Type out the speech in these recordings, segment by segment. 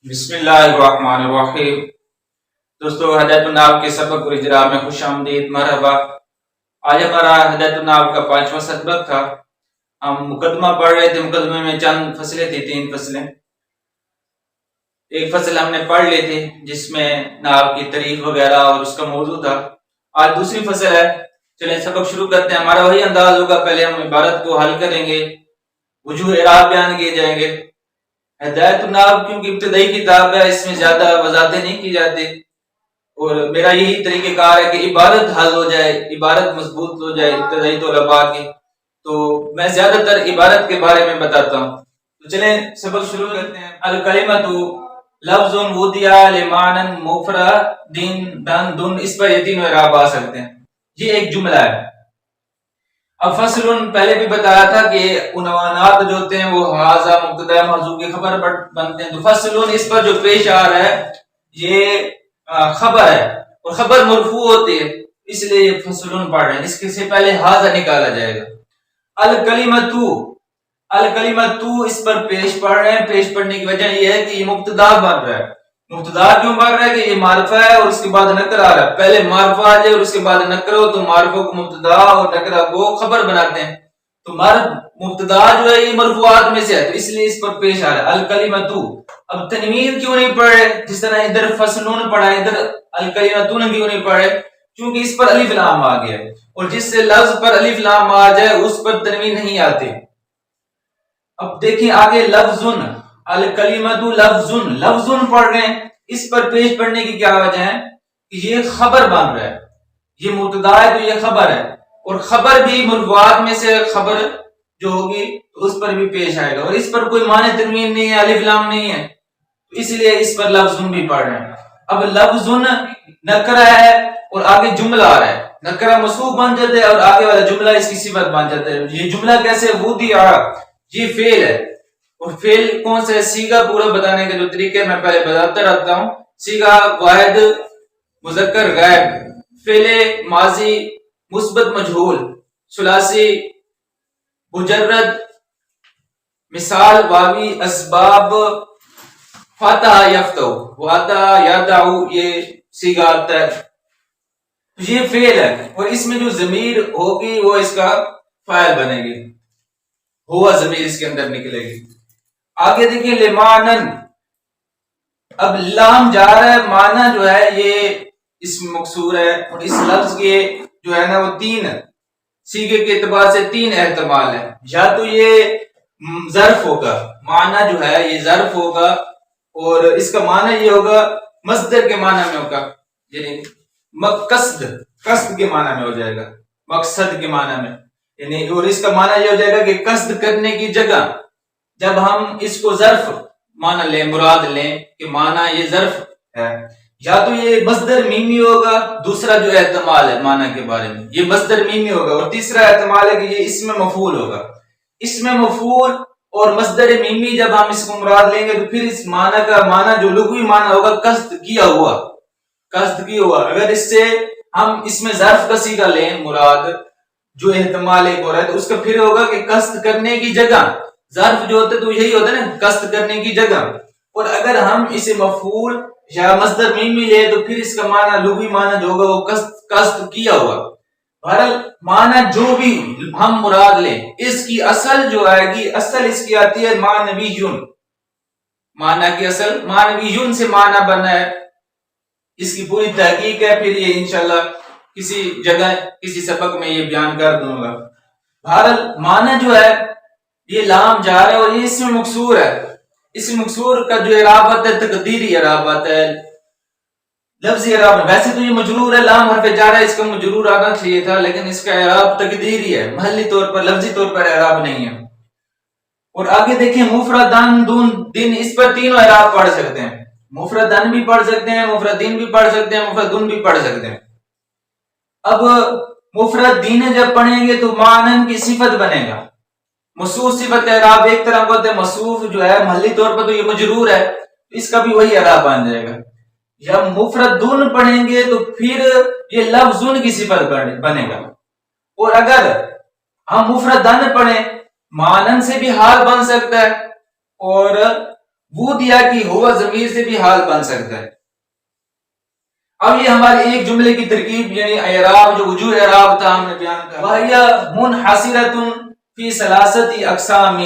بسم اللہ الرحمن الرحیم۔ دوستو ہدایت الناب کے سبق اور اجراء میں خوش آمدید، مرحبا۔ آج ہمارا ہدایت الناب کا 5واں سبق تھا۔ ہم مقدمہ پڑھ رہے تھے، مقدمے میں چند فصلیں تھی، 3 فصلیں۔ ایک فصل ہم نے پڑھ لی تھی جس میں ناب کی تعریف وغیرہ اور اس کا موضوع تھا۔ آج دوسری فصل ہے، چلیں سبق شروع کرتے ہیں۔ ہمارا وہی انداز ہوگا، پہلے ہم عبارت کو حل کریں گے، وجوہ اعراب بیان کیے جائیں گے۔ ہدایت الناب کیونکہ ابتدائی کتاب ہے، اس میں زیادہ وضاحتیں نہیں کی جاتی، اور میرا یہی طریقہ کار ہے کہ عبارت حل ہو جائے، عبارت مضبوط ہو جائے ابتدائی طلباء کی، تو میں زیادہ تر عبارت کے بارے میں بتاتا ہوں۔ تو چلیں سبق شروع کرتے ہیں۔ الکلمۃ لفظ وضع لمعنی مفرد دن، اس پر یہ تینوں اعراب آ سکتے ہیں۔ یہ ایک جملہ ہے۔ اب فصل پہلے بھی بتایا تھا کہ عنوانات جو ہوتے ہیں وہ حاضہ مبتدا موضوع کی خبر بنتے ہیں، تو فصل اس پر جو پیش آ رہا ہے یہ خبر ہے، اور خبر مرفوع ہوتی ہے، اس لیے یہ فصل پڑھ رہے ہیں۔ اس کے سے پہلے حاضہ نکالا جائے گا۔ الکلمۃ اس پر پیش پڑھ رہے ہیں۔ پیش پڑھنے کی وجہ یہ ہے کہ یہ مبتدا بن رہا ہے۔ مبتدا کیوں بن رہا ہے کہ یہ معرفہ ہے اور اس کے بعد نکرہ آ رہا ہے۔ پہلے معرفہ آ جائے اور اس کے بعد نکرہ ہو تو معرفہ کو مبتدا اور نکرہ کو خبر بناتے ہیں، تو مبتدا جو ہے یہ مرفوعات میں سے ہے، تو اس لیے اس پر پیش آ رہا ہے الکلمۃ۔ اب تنوین کیوں نہیں پڑھ رہے، جس طرح ادھر فصلون پڑھا ہے ادھر الکلمۃ کیوں نہیں پڑھ رہے؟ کیونکہ اس پر الف لام آ گیا، اور جس سے لفظ پر الف لام آ جائے اس پر تنوین نہیں آتی۔ اب دیکھیں آگے لفظ، الکلمۃ لفظ پڑھ رہے ہیں، اس پر پیش پڑھنے کی کیا وجہ ہے کہ یہ خبر بن رہا ہے، یہ مبتدا ہے تو یہ خبر ہے، اور خبر بھی مرفوعات میں سے خبر جو ہوگی تو اس پر بھی پیش آئے گا، اور اس پر کوئی معنی تنوین نہیں ہے، الف لام نہیں ہے، تو اس لیے اس پر لفظ بھی پڑھ رہے ہیں۔ اب لفظ نکرہ ہے اور آگے جملہ آ رہا ہے، نکرہ موصوف بن جاتا ہے اور آگے والا جملہ اس کی صفت بن جاتا ہے۔ یہ جملہ کیسے؟ وضع، یہ فعل ہے، اور فعل کون سا ہے؟ صیغہ پورا بتانے کا جو طریقہ ہے میں پہلے بتاتا رہتا ہوں۔ صیغہ واحد مذکر غائب، فعل ماضی مثبت مجہول، ثلاثی مجرد، مثال واوی، اسباب فتح یفتح، وعطا یدعو، یہ صیغہ آتا ہے، یہ فعل ہے، اور اس میں جو ضمیر ہوگی وہ اس کا فاعل بنے گی، ہوا ضمیر اس کے اندر نکلے گی۔ آگے دیکھیں لمعنن، اب لام جا رہا ہے، معنی جو ہے یہ اسم مکسور ہے، اور اس لفظ کے جو ہے نا وہ 3 صیغے کے اعتبار سے 3 احتمال ہے۔ یا تو یہ ظرف ہوگا، معنی جو ہے یہ ظرف ہوگا، اور اس کا معنی یہ ہوگا مصدر کے معنی میں ہوگا، یعنی قصد کے معنی میں ہو جائے گا، مقصد کے معنی میں، یعنی اور اس کا معنی یہ ہو جائے گا کہ قصد کرنے کی جگہ، جب ہم اس کو ظرف معنی لیں، مراد لیں کہ معنی یہ ظرف ہے، یا تو یہ مصدر میمی ہوگا، دوسرا جو احتمال ہے معنی کے بارے میں یہ مصدر میمی ہوگا، اور تیسرا احتمال ہے کہ یہ اسم مفعول ہوگا۔ اسم مفعول اور مصدر میمی جب ہم اس کو مراد لیں گے تو پھر اس معنی کا معنی جو لغوی معنی ہوگا قصد کیا ہوا، قصد کیا ہوا۔ اگر اس سے ہم اس میں ظرف کا صیغہ لیں مراد جو احتمال ایک ہو رہا ہے تو اس کا پھر ہوگا کہ قصد کرنے کی جگہ، ظرف جو ہوتا ہے تو یہی ہوتا ہے نا، قصد کرنے کی جگہ، اور اگر ہم اسے مفعول یا مصدر میمی لے تو پھر اس کا معنی لغوی معنی جو ہوگا وہ قصد کیا ہوا۔ بہرحال معنی جو بھی ہم مراد لیں، اس کی اصل جو آئے گی، اصل اس کی آتی ہے معنویون، معنی کی اصل معنویون سے معنی بننا ہے، اس کی پوری تحقیق ہے، پھر یہ انشاءاللہ کسی جگہ کسی سبق میں یہ بیان کر دوں گا۔ بہرحال معنی جو ہے یہ لام جا رہا ہے اور یہ اسم مکسور ہے، اسم مکسور کا جو اعراب آتا ہے تقدیری اعراب آتا ہے، لفظی اعراب، ویسے تو یہ مجرور ہے، لام حرف جارہ ہے، اس کا مجرور آنا چاہیے تھا، لیکن اس کا اعراب تقدیری ہے، محلی طور پر لفظی طور پر اعراب نہیں ہے۔ اور آگے دیکھیں مفردان دون دن، اس پر تینوں اعراب پڑھ سکتے ہیں، مفردان بھی پڑھ سکتے ہیں، مفردین بھی پڑھ سکتے ہیں، مفردون بھی پڑھ سکتے ہیں۔ اب مفردین جب پڑھیں گے تو معنن کی صفت بنے گا، موصوف صفت کا اعراب ایک طرح کا ہوتا ہے، موصوف جو ہے محلی طور پر تو یہ مجرور ہے، اس کا بھی وہی اعراب بن جائے گا۔ جب مفردون پڑھیں گے تو پھر یہ لفظون کی صفت بنے گا، اور اگر ہم مفردان پڑھیں معنن سے بھی حال بن سکتا ہے، اور وہ دیا کہ ہوا ضمیر سے بھی حال بن سکتا ہے. اب یہ ہماری ایک جملے کی ترکیب یعنی اعراب جو وجوہ اعراب تھا ہم نے بیان کیا. وَهِيَ مُنْحَصِرَةٌ فِي ثَلَاثَةِ أَقْسَامٍ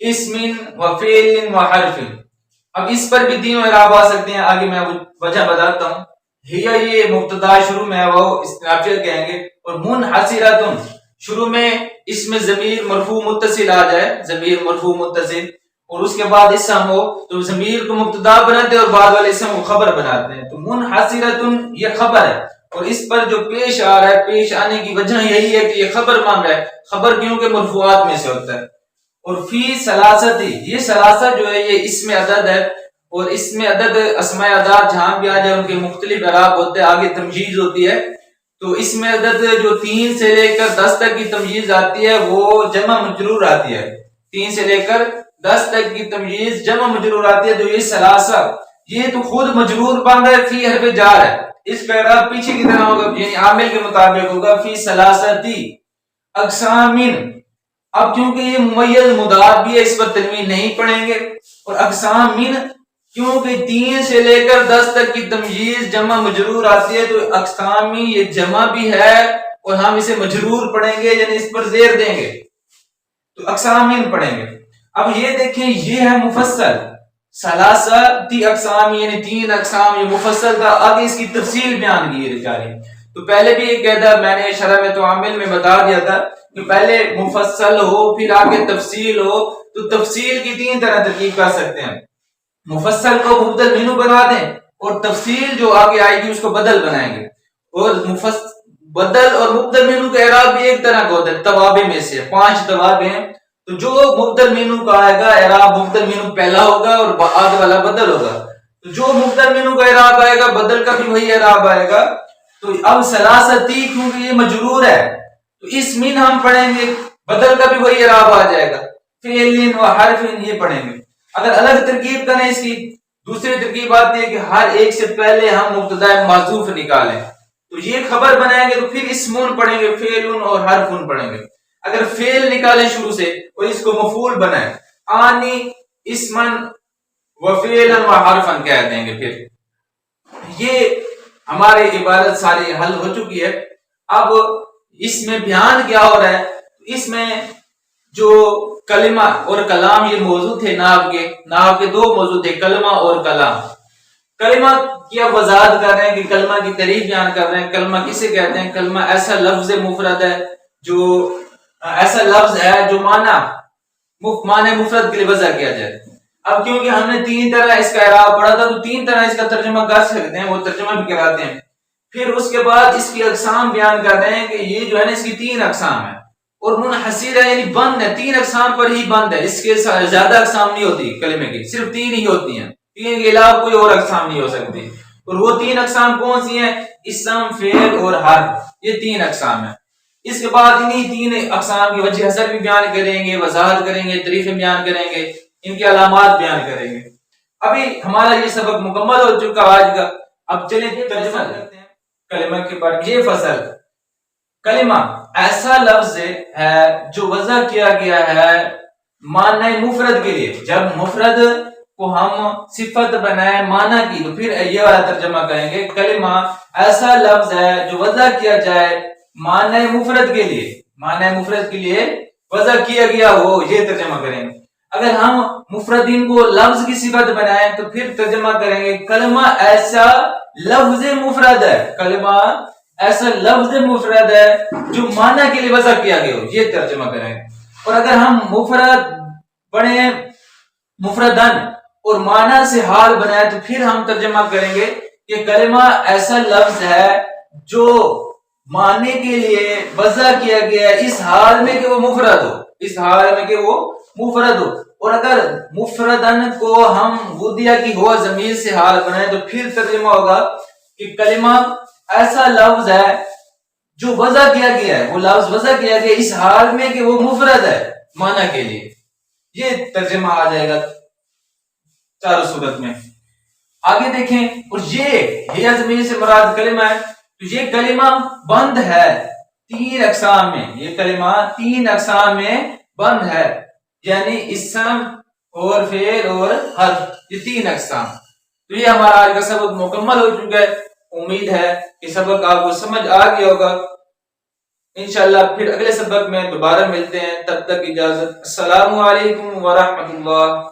اسم و فعل و حرف. اب اس پر بھی تینوں اعراب آ سکتے ہیں. آگے میں وجہ بتاتا ہوں. ہیا یہ مبتدا شروع میں ہے وہ استنافیہ کہیں گے, اور منحصرۃ شروع میں اسم ضمیر مرفوع متصل آ جائے, ضمیر مرفوع متصل, اور اس کے بعد اسم ہو تو ضمیر کو مبتدا بناتے ہیں اور بعد والے اسم کو خبر بناتے ہیں. تو منحصرۃ یہ خبر ہے, اور اس پر جو پیش آ رہا ہے, پیش آنے کی وجہ یہی ہے کہ یہ خبر مان رہا ہے. خبر کیونکہ مرفوعات میں سے ہوتا ہے. اور فی ثلاثتی, یہ ثلاثہ جو ہے یہ اسم عدد ہے, اور اس میں عدد اسماء اعداد جہاں بھی آ جائے ان کے مختلف اعراب ہوتے ہیں. آگے تمجیز ہوتی ہے, تو اس میں عدد جو 3 سے لے کر 10 تک کی تمجیز آتی ہے وہ جمع مجرور آتی ہے. 3 سے لے کر 10 تک کی تمجیز جمع مجرور آتی ہے. تو یہ ثلاثہ یہ تو خود مجرور بن رہا ہے, فی حرف جار ہے, اس کا اعراب پیچھے کی طرح ہوگا یعنی عامل کے مطابق ہوگا فی ثلاثتی اقسامن. اب کیونکہ یہ ممیز مضاف بھی ہے اس پر تنوین نہیں پڑھیں گے, اور اقسامن کیونکہ 3 سے لے کر 10 تک کی تمجیز جمع مجرور آتی ہے, تو اقسامی یہ جمع بھی ہے اور ہم اسے مجرور پڑھیں گے یعنی اس پر زیر دیں گے, تو اقسامین پڑھیں گے. اب یہ دیکھیں یہ ہے مفصل ثلاثتی اقسام یعنی 3 اقسام, یہ مفصل کا آگے اس کی تفصیل بیان کی جا رہی ہے. تو پہلے بھی یہ کہتا میں نے شرح میں تو عامل میں بتا دیا تھا کہ پہلے مفصل ہو پھر آگے تفصیل ہو, تو تفصیل کی 3 طرح ترکیب کر سکتے ہیں. مفصل کو مبدل منو بنا دیں اور تفصیل جو آگے آئے گی اس کو بدل بنائیں گے. اور بدل اور مبدل منو کا اعراب بھی ایک طرح کا ہوتا ہے, توابع میں سے 5 توابع ہیں. تو جو مبدل منو کا آئے گا اعراب مبدل منو پہلا ہوگا اور بعد والا بدل ہوگا. تو جو مبدل منو کا اعراب آئے گا بدل کا بھی وہی اعراب آئے گا. تو اب ثلاثتی کیونکہ یہ مجرور ہے تو اس من ہم پڑھیں گے, بدل کا بھی وہی اعراب آ جائے گا. فعل و حرف یہ پڑھیں گے. اگر الگ ترکیب کریں اس کی دوسری ترکیب آتی ہے کہ ہر ایک سے پہلے ہم مبتدا محذوف نکالیں, تو یہ خبر بنائیں گے تو پھر اسمون پڑھیں گے, فعل اور حرف پڑھیں گے. اگر فعل نکالیں شروع سے اور اس کو مفعول بنائیں, آنی اسمن و فعلا و حرفا کہہ دیں گے. پھر یہ ہماری عبارت ساری حل ہو چکی ہے. اب اس میں بیان کیا ہو رہا ہے, اس میں جو کلمہ اور کلام یہ موضوع تھے نحو کے 2 موضوع تھے, کلمہ اور کلام. کلمہ کی اب وضاحت کر رہے ہیں کہ کلمہ کی تعریف بیان کر رہے ہیں. کلمہ کسے کہتے ہیں؟ کلمہ ایسا لفظ مفرد ہے جو ایسا لفظ ہے جو معنی مفرد کے لیے وضع کیا جائے. اب کیونکہ ہم نے 3 طرح اس کا اعراب پڑھا تھا تو 3 طرح اس کا ترجمہ کر سکتے ہیں, وہ ترجمہ بھی کراتے ہیں. پھر اس کے بعد اس کی اقسام بیان کر رہے ہیں کہ یہ جو ہے نا اس کی 3 اقسام ہیں, اور منحصر ہے یعنی بند ہے, 3 اقسام پر ہی بند ہے. اس کے زیادہ اقسام نہیں ہوتی کلمے کی, صرف 3 ہی ہوتی ہیں. 3 کے علاوہ کوئی اور اقسام نہیں ہو سکتی. اور وہ 3 اقسام کون سی ہیں؟ اسم, فعل اور حرف, یہ 3 اقسام ہیں. اس کے بعد انہی 3 اقسام کی وجہ حسر بھی بیان کریں گے, وضاحت کریں گے, تعریفیں بیان کریں گے, ان کی علامات بیان کریں گے. ابھی ہمارا یہ سبق مکمل ہو چکا آج کا. اب چلیں ترجمہ کرتے ہیں کلمہ کے بعد. یہ فصل کلمہ ایسا لفظ ہے جو وضع کیا گیا ہے معنی مفرد کے لیے. جب مفرد کو ہم صفت بنائے معنی کی تو پھر یہ والا ترجمہ کریں گے. کلمہ ایسا لفظ ہے جو وضع کیا جائے معنی مفرد کے لیے, معنی مفرد کے لیے وضع کیا گیا ہو, یہ ترجمہ کریں گے. اگر ہم مفردین کو لفظ کی صفت بنائیں تو پھر ترجمہ کریں گے کلمہ ایسا لفظ مفرد ہے, کلمہ ایسا لفظ مفرد ہے جو معنی کے لیے وضع کیا گیا ہو, یہ ترجمہ کریں گے. اور اگر ہم مفرد بنے مفردن اور معنی سے حال بنائے تو پھر ہم ترجمہ کریں گے کہ کلمہ ایسا لفظ ہے جو معنی کے لیے وضع کیا گیا ہے اس حال میں کہ وہ مفرد ہو, اس حال میں کہ وہ مفرد ہو. اور اگر مفردن کو ہم ودیا کی ہوا ضمیر سے حال بنائے تو پھر ترجمہ ہوگا کہ کلمہ ایسا لفظ ہے جو وضع کیا گیا ہے, وہ لفظ وضع کیا گیا اس حال میں کہ وہ مفرد ہے معنی کے لیے. یہ ترجمہ آ جائے گا چاروں صورت میں. آگے دیکھیں, اور یہ ضمیر سے مراد کلمہ ہے تو یہ کلمہ بند ہے 3 اقسام میں. یہ کلمہ 3 اقسام میں بند ہے, یعنی اسم اور فعل اور حرف، یہ 3 اقسام۔ تو یہ ہمارا آج کا سبق مکمل ہو چکا ہے۔ امید ہے کہ سبق آپ کو سمجھ آ گیا ہوگا۔ انشاءاللہ پھر اگلے سبق میں دوبارہ ملتے ہیں، تب تک اجازت۔ السلام علیکم ورحمۃ اللہ۔